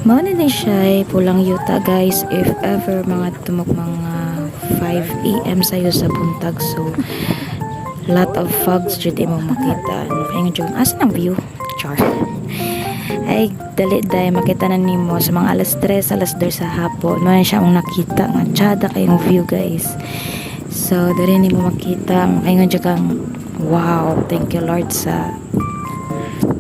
Mao na din siya pulang yuta guys if ever mga tumok mga 5 AM sayo sa buntag, so lot of fogs jud imo makita. Ayun jud asa ang view char. Ay dali day makita na nimo sa mga alas 3 alas 2 sa hapon. Mao siya ang nakita nga tsada kayong view guys. So dali nimo makita ayun jud kang wow, thank you Lord sa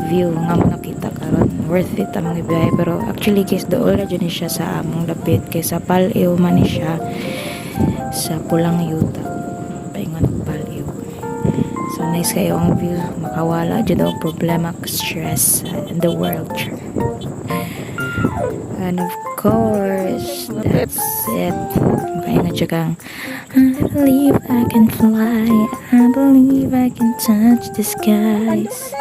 view nga mo nakita karon. Worth it ang mga biyahe, pero actually guys dool na dyan siya sa among lapit kaysa Pal-ew man ni siya sa Pulang Yuta paingon Pal-ew. So nice kayo ang view, makawala dyan daw problema stress in the world. And of course that's it. Makaingat siya kang I believe I can fly, I believe I can touch the skies.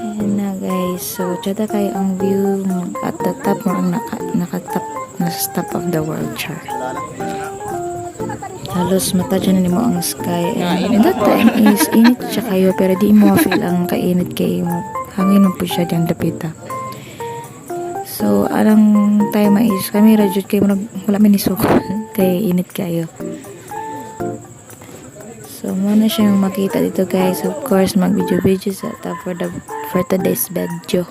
Ayan na guys, so tsada kayo ang view at the top mo ang nakatap na top of the world char. Halos mata dyan mo ang sky, and that time is init siya kayo pero di mo feel ang kainit kayo, hangin mo po siya dyan dapita. So alang time is kami rajud kayo wala minisukol kay init kayo. So muna siya yung makita dito guys. Of course mag-video sa for today's video.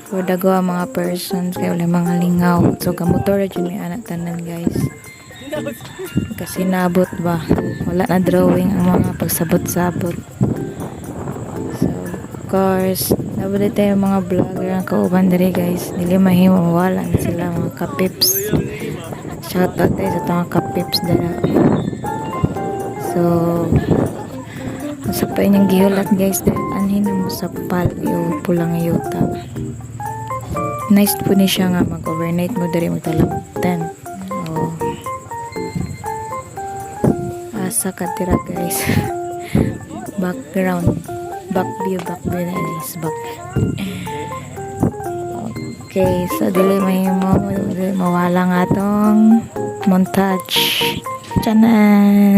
For the go mga persons kay wala mga lingaw. So gamotor dyan may anak tanan guys. Kasi nabot ba? Wala na drawing ang mga pagsabot-sabot. So of course dapat tayo mga vlogger ang kauban diri guys. Dili mahimo mawala na sila mga kapips. Shout out tayo sa mga kapips dala. So sa pa inyong gihulat guys dahil anhin na mo sa Pal-ew Pulang Yuta. Nice po ni siya nga mag-overnight mo dari mo talang tent. Oh. Asa ka tira guys. Background, back view na is back. Okay, so dili may mawala nga tong montage. Chanan.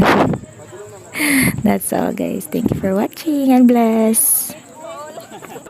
That's all guys. Thank you for watching and bless.